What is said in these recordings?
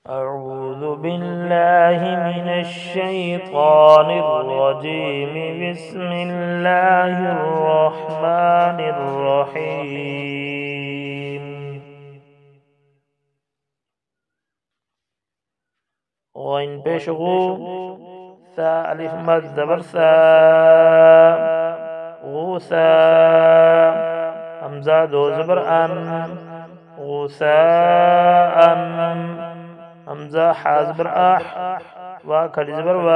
أعوذ بالله من الشيطان الرجيم. بسم الله الرحمن الرحيم. غين بشغو ثا ألف مد زبر ثاء غوثاء همزة دو زبر أن غثاء همزة حازبر أح وكالي زبر و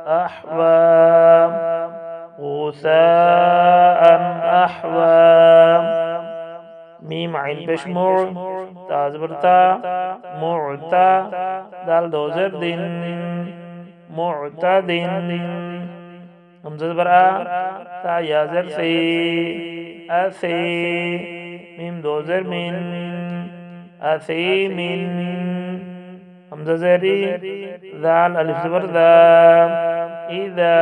أحوى غثاء أحوى ميم عين بشموع تازبر تا معتا دال دوزر دين معتدين همزة زبر تا يازر سي أثي ميم دوزر من أثيم همزة زري ذال ألف زبر ذا إذا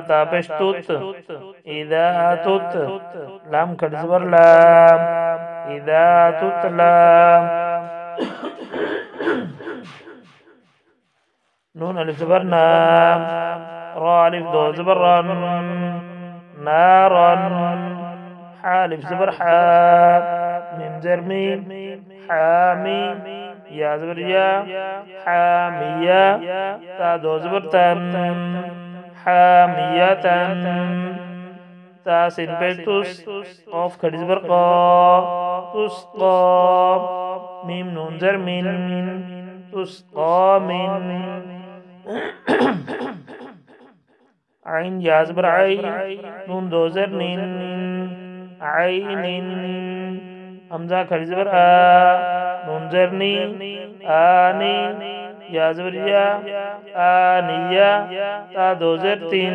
تا بشتوت إذا توت لام كد زبر لام إذا تتلى نون ألف زبر نام را ألف دو زبر رن نارا حالف زبر حاب ميم زر ميم حامي يا زبر يا حامية تا دو زبر تن حامية تا سين بيتوس قاف كد زبر قا تسقى ميم نون زر من تسقى من عين يا زبر عين نون دو زر نين عين همزة كد زبر نون زر ني آني يا زبر يا آنية تا دو زر تين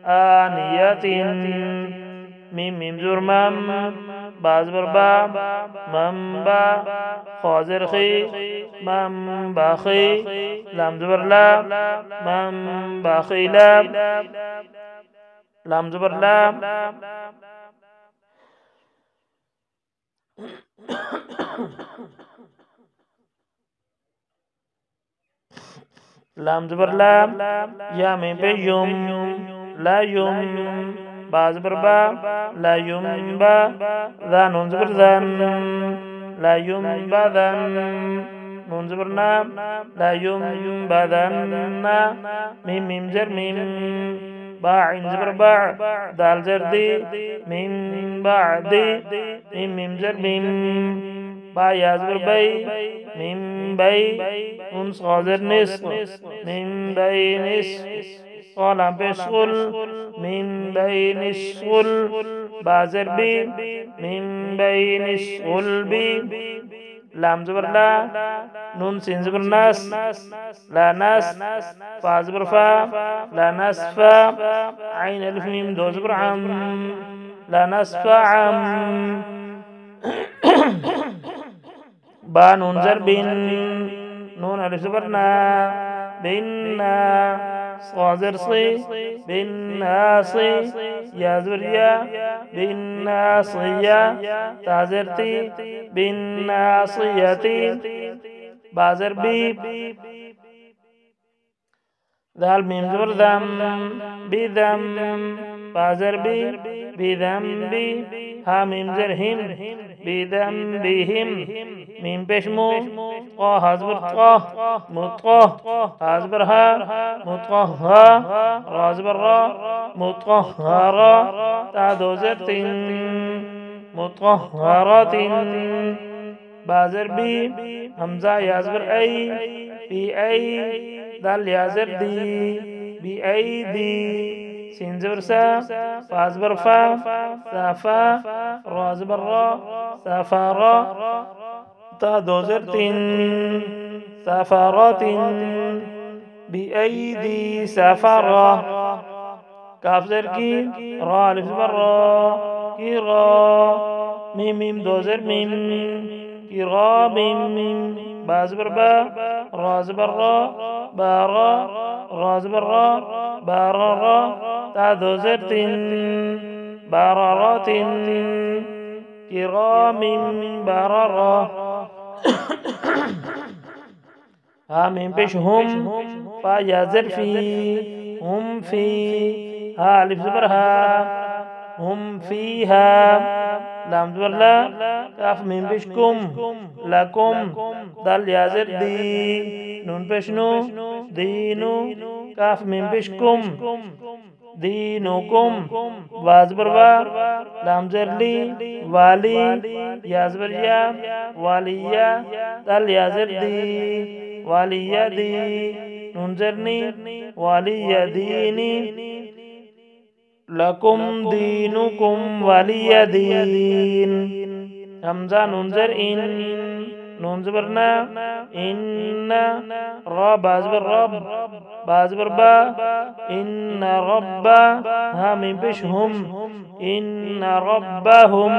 آنية ميم زر مم با زبر با مم با خازر خي مم باخي لام زبر لا مم باخي لام زبر لام لام زبر لام يا ميم بيوم لا يوم با زبر با لا يوم با ذا نون زبر ذن لا يوم بذن نون زبر نام لا يوم بذن ميم زر ميم باع زبر باع دال زر دي ميم بعدي ميم زر ميم با يا زبر بي ميم بي نون صادر نصف ميم بي نصف قال بشغل من بين الصلب بازر بي من بين الصلب لام زبر لا نون سين زبر ناس لا ناس فا زبر فا لا ناس فا عين ألف ميم دو زبر عم لا ناس فا عم با نون زر بين نون ألف زبر نا بيننا صازر صي بالناصي يا زبريا بالناصية تازرتي بالناصية بازر بيب ذال ميم زبر ذم بذم بازر بي بذم بي ها ميم زر هم بذم بهم ميم بشمو قا هزبر قا مطقه هزبر ها مطقه ها رازبر را مطقهرة تا دوزرتين مطهرة بازر بي همزة يازبر أي بأي دال يازر دي بأيدي سينزبر سا فازبر فا سافا رازبر را سافارا تا دوزرتين سافارات بأيدي سافرة كاف زر كي را ألف زبر را كي را ميم دوزر ميم كي را ميم با زبر با را زبر را بارا را زبر را بارا تا دوزر تين بارارات كرام بررة ها ميم پیش هم فا یا ظرفی هم فی ها الف زبر ها هم فيها لام زبر لا كاف ميم پیش کم لکم دال یا زر دی نون پیش نو دینو كاف ميم پیش کم دينكم وازبر با لام زر لي والي يازبر يا واليا دال يا زر دي والي دي نون زرني والي ديني لكم دينكم ولي دين همزة ننزر إن ننزبرنا إن را بازبر رب بازبر با إن رب هامين بشهم إن ربهم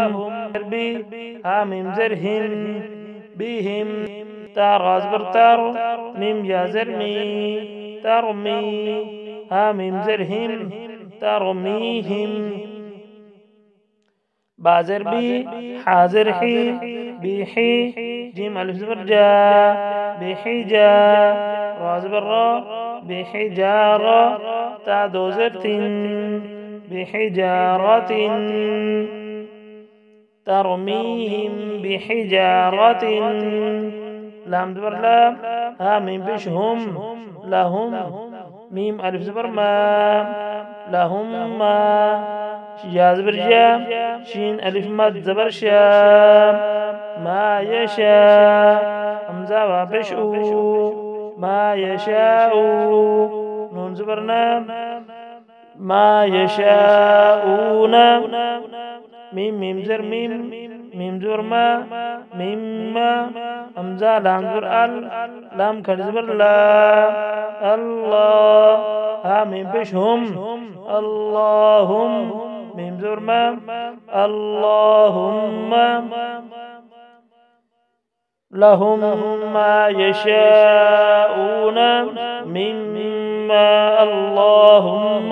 بي هامين زرهم بهم تار غازبر تار ميم يازر مي ترمي هامين زرهم ترميهم بازر بي حازر حي بحي جيم ألف زبر جا بحجا را زبر را بحجارة تا دوزر بحجارة ترميهم بحجارة لام زبر لام هامين بشهم لهم ميم ألف زبر ما لهم ما يا زبر جا شين ألف مد زبر شا ما يشاء همزة وبشؤ ما يشاء نون زبرنا ما يشاءون ميم زر ميم زر ما ميم ما همزة لام زبر لام كر زبر لا الله ها ميم بشهم اللهم ميم زر ما اللهم لهم ما يشاءون مما اللهم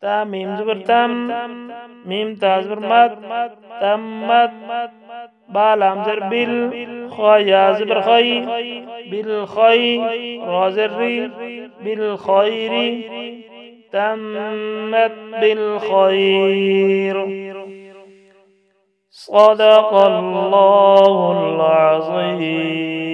تا ميم زبر تم ميم تا زبر مد تمت با لام زر بال خا يا زبر خي بالخي را زر ري بالخير تمت بالخير صدق الله العظيم.